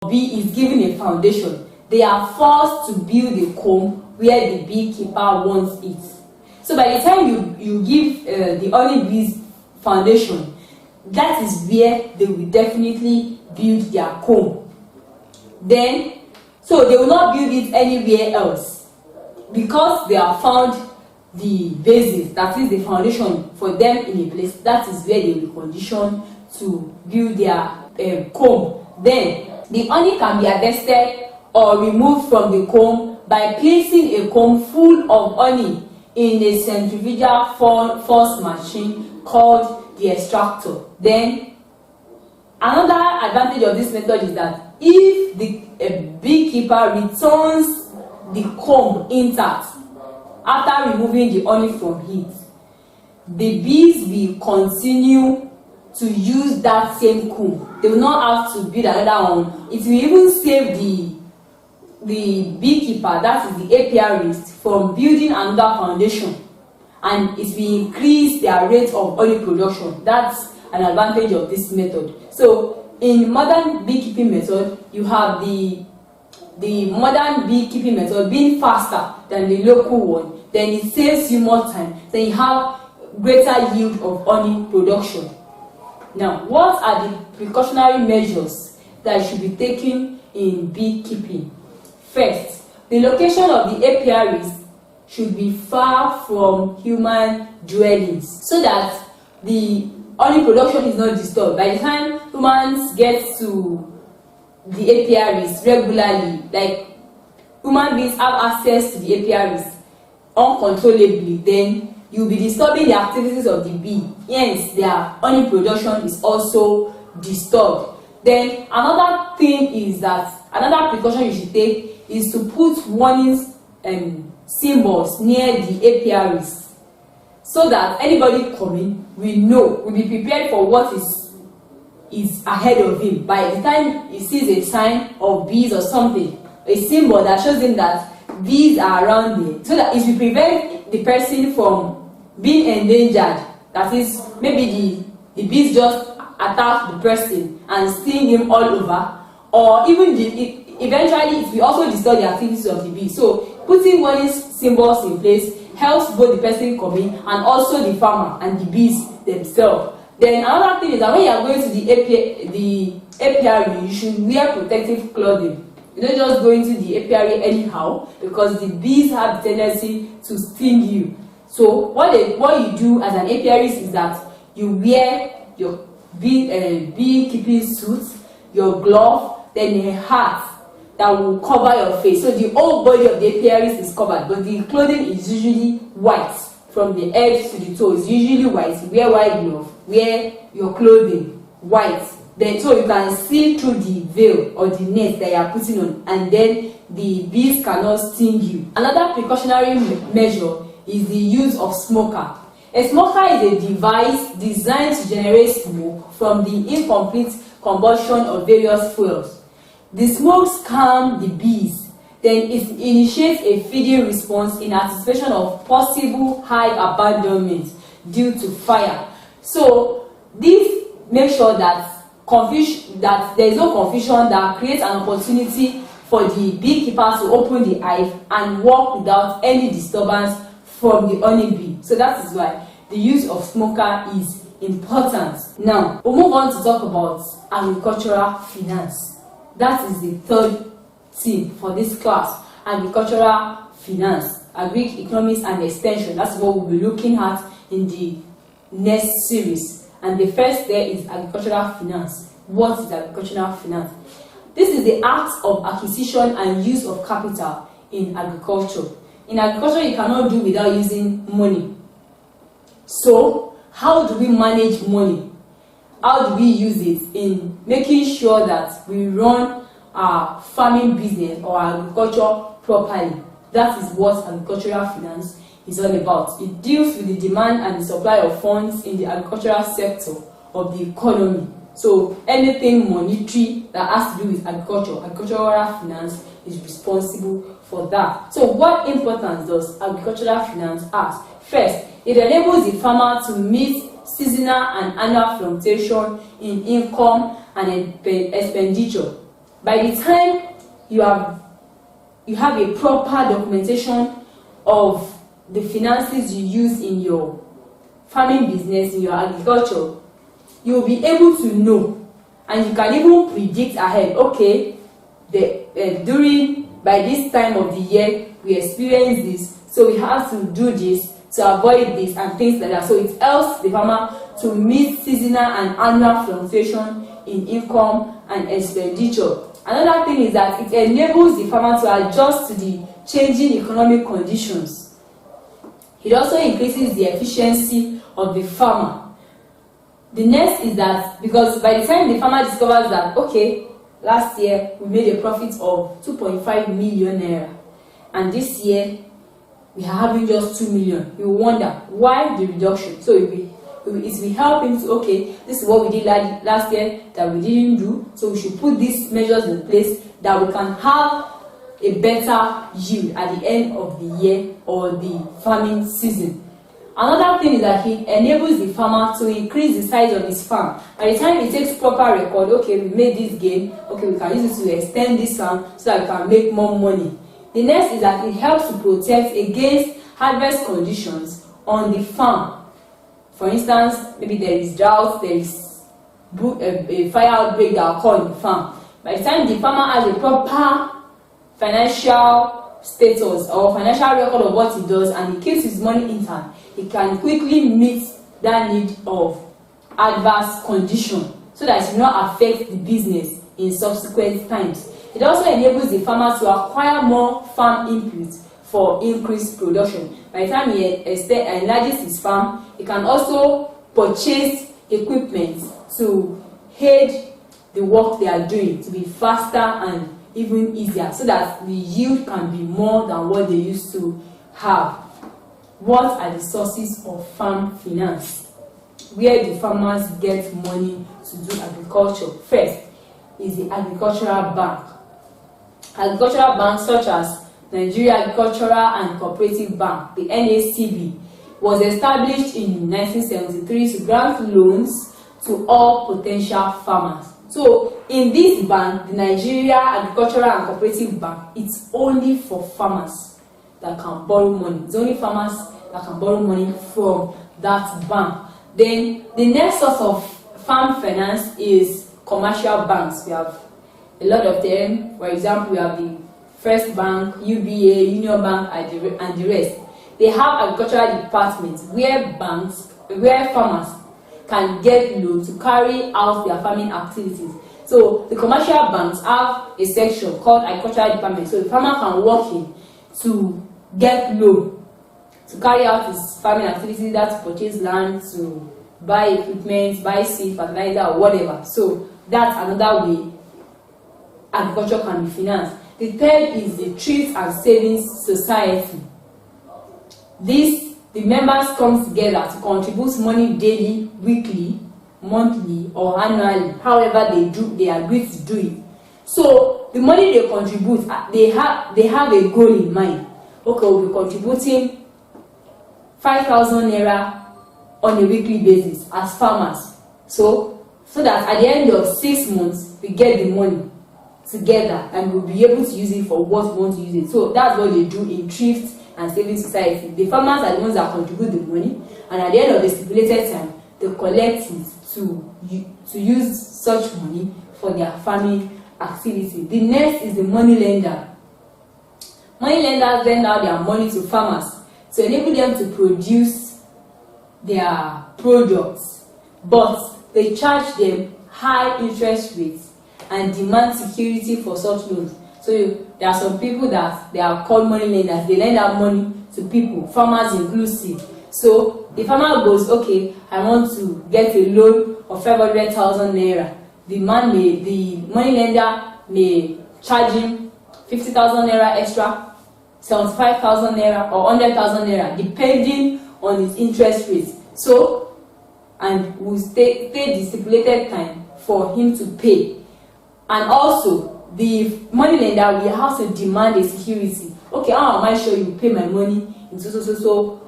or bee is given a foundation, they are forced to build a comb where the beekeeper wants it. So by the time you give the honeybees foundation, that is where they will definitely build their comb. Then, so they will not build it anywhere else, because they have found the basis, that is the foundation for them in a place. That is where they will be conditioned to build their comb. Then the honey can be harvested or removed from the comb by placing a comb full of honey in a centrifugal force machine called the extractor. Then another advantage of this method is that if the beekeeper returns the comb intact after removing the honey from it, the bees will continue to use that same comb. They will not have to build another one. It will even save the beekeeper, that is the apiarist, from building another foundation, and it will increase their rate of honey production. That's an advantage of this method. So in modern beekeeping method, you have the modern beekeeping method being faster than the local one. Then it saves you more time. Then you have greater yield of honey production. Now, what are the precautionary measures that should be taken in beekeeping? First, the location of the apiaries should be far from human dwellings, so that the honey production is not disturbed. By the time humans get to the apiaries regularly, like human beings have access to the apiaries uncontrollably, then you'll be disturbing the activities of the bee. Hence, their honey production is also disturbed. Then another thing is that another precaution you should take is to put warning symbols near the apiaries, so that anybody coming will be prepared for what is ahead of him. By the time he sees a sign of bees or something, a symbol that shows him that bees are around there, so that it will prevent the person from being endangered. That is, maybe the bees just attack the person and sting him all over, or even eventually it will also disturb the activities of the bee. So putting warning symbols in place helps both the person coming and also the farmer and the bees themselves. Then another thing is that when you are going to the apiary, you should wear protective clothing. You don't just go into the apiary anyhow, because the bees have the tendency to sting you. So what you do as an apiarist is that you wear your beekeeping suit, your glove, then a hat that will cover your face. So the whole body of the apiarist is covered, but the clothing is usually white from the head to the toe. It's usually white. You wear white glove, wear your clothing white. Then so you can see through the veil or the net that you are putting on, and then the bees cannot sting you. Another precautionary measure is the use of smoker. A smoker is a device designed to generate smoke from the incomplete combustion of various fuels. The smokes calm the bees, then it initiates a feeding response in anticipation of possible high abandonment due to fire. So this makes sure that there is no confusion, that creates an opportunity for the beekeepers to open the hive and work without any disturbance from the honeybee. So that is why the use of smoker is important. Now, we'll move on to talk about agricultural finance. That is the third thing for this class, agricultural finance, agric economics and extension. That's what we'll be looking at in the next series. And the first there is agricultural finance. What is agricultural finance? This is the act of acquisition and use of capital in agriculture. In agriculture, you cannot do without using money. So, how do we manage money? How do we use it in making sure that we run our farming business or agriculture properly? That is what agricultural finance is all about. It deals with the demand and the supply of funds in the agricultural sector of the economy. So anything monetary that has to do with agriculture, agricultural finance is responsible for that. So what importance does agricultural finance have? First, it enables the farmer to meet seasonal and annual fluctuation in income and expenditure. By the time you have a proper documentation of the finances you use in your farming business, in your agriculture, you will be able to know, and you can even predict ahead. Okay, by this time of the year we experience this, so we have to do this to avoid this and things like that. So it helps the farmer to meet seasonal and annual fluctuation in income and expenditure. Another thing is that it enables the farmer to adjust to the changing economic conditions. It also increases the efficiency of the farmer. The next is that, because by the time the farmer discovers that, okay, last year we made a profit of 2.5 million naira, and this year we are having just 2 million, you will wonder why the reduction. So it will help him to, okay, this is what we did last year that we didn't do, so we should put these measures in place that we can have a better yield at the end of the year or the farming season. Another thing is that it enables the farmer to increase the size of his farm. By the time he takes proper record, okay, we made this gain, okay, we can use it to extend this farm so that we can make more money. The next is that it helps to protect against adverse conditions on the farm. For instance, maybe there is drought, there is a fire outbreak that will occur on the farm. By the time the farmer has a proper financial status or financial record of what he does, and he keeps his money intact, he can quickly meet that need of adverse condition so that it will not affect the business in subsequent times. It also enables the farmer to acquire more farm inputs for increased production. By the time he enlarges his farm, he can also purchase equipment to aid the work they are doing to be faster and even easier, so that the yield can be more than what they used to have. What are the sources of farm finance? Where do farmers get money to do agriculture? First is the agricultural bank. Agricultural banks such as Nigeria Agricultural and Cooperative Bank, the NECO, was established in 1973 to grant loans to all potential farmers. So in this bank, the Nigeria Agricultural and Cooperative Bank, it's only for farmers that can borrow money. It's only farmers that can borrow money from that bank. Then the next source of farm finance is commercial banks. We have a lot of them. For example, we have the First Bank, UBA, Union Bank, and the rest. They have agricultural departments where farmers can get loans to carry out their farming activities. So the commercial banks have a section called agricultural department. So the farmer can walk in to get loan to carry out his farming activities, that to purchase land, to buy equipment, buy seed, fertilizer, or whatever. So that's another way agriculture can be financed. The third is the Thrift and Savings Society. The members come together to contribute money daily, weekly, monthly, or annually, however they agree to do it. So the money they contribute, they have a goal in mind. Okay, we'll be contributing 5,000 naira on a weekly basis as farmers. So that at the end of 6 months, we get the money together and we'll be able to use it for what we want to use it. So that's what they do in Thrift and Savings Society. The farmers are the ones that contribute the money, and at the end of the stipulated time, they collect it to use such money for their farming activity. The next is the money lender. Money lenders lend out their money to farmers to enable them to produce their products, but they charge them high interest rates and demand security for such loans. So there are some people that they are called money lenders. They lend out money to people, farmers inclusive. So the farmer goes, okay, I want to get a loan of 500,000 naira. The money lender may charge him 50,000 naira extra, 75,000 naira, or 100,000 naira, depending on his interest rate. So, and will stay the stipulated time for him to pay. And also, the money lender will have to demand a security. Okay, how am I sure you pay my money in so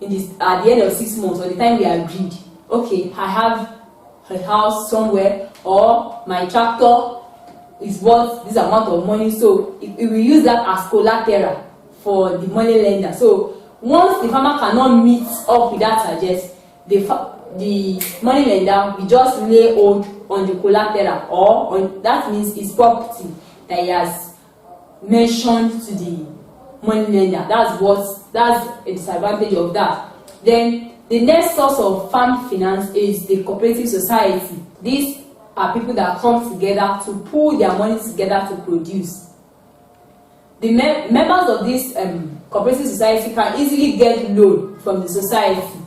at the end of 6 months, or the time we agreed? Okay, I have a house somewhere, or my tractor is worth this amount of money, so it will use that as collateral for the money lender. So once the farmer cannot meet up with that target, the money lender will just lay hold on the collateral, or on, that means his property that he has mentioned to the money lender. That's a disadvantage of that. Then the next source of farm finance is the cooperative society. These are people that come together to pool their money together to produce. The members of this cooperative society can easily get loan from the society.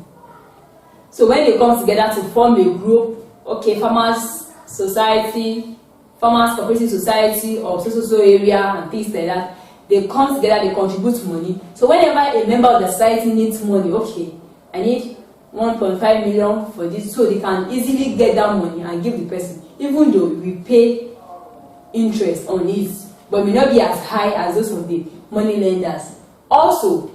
So when they come together to form a group, okay, farmers society, farmers cooperative society of so area and things like that, they come together, they contribute money. So whenever a member of the society needs money, okay, I need 1.5 million for this, so they can easily get that money and give the person, even though we pay interest on it, but may not be as high as those of the money lenders. Also,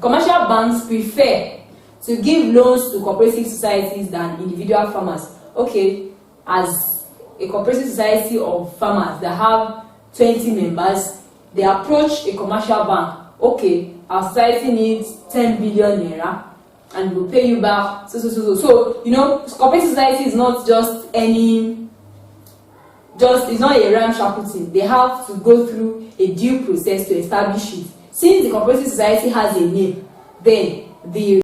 commercial banks prefer to give loans to cooperative societies than individual farmers. Okay, as a cooperative society of farmers that have 20 members, they approach a commercial bank. Okay, our society needs 10 billion naira and we'll pay you back so you know, cooperative society is not just it's not a ramshackle thing. They have to go through a due process to establish it. Since the cooperative society has a name, then the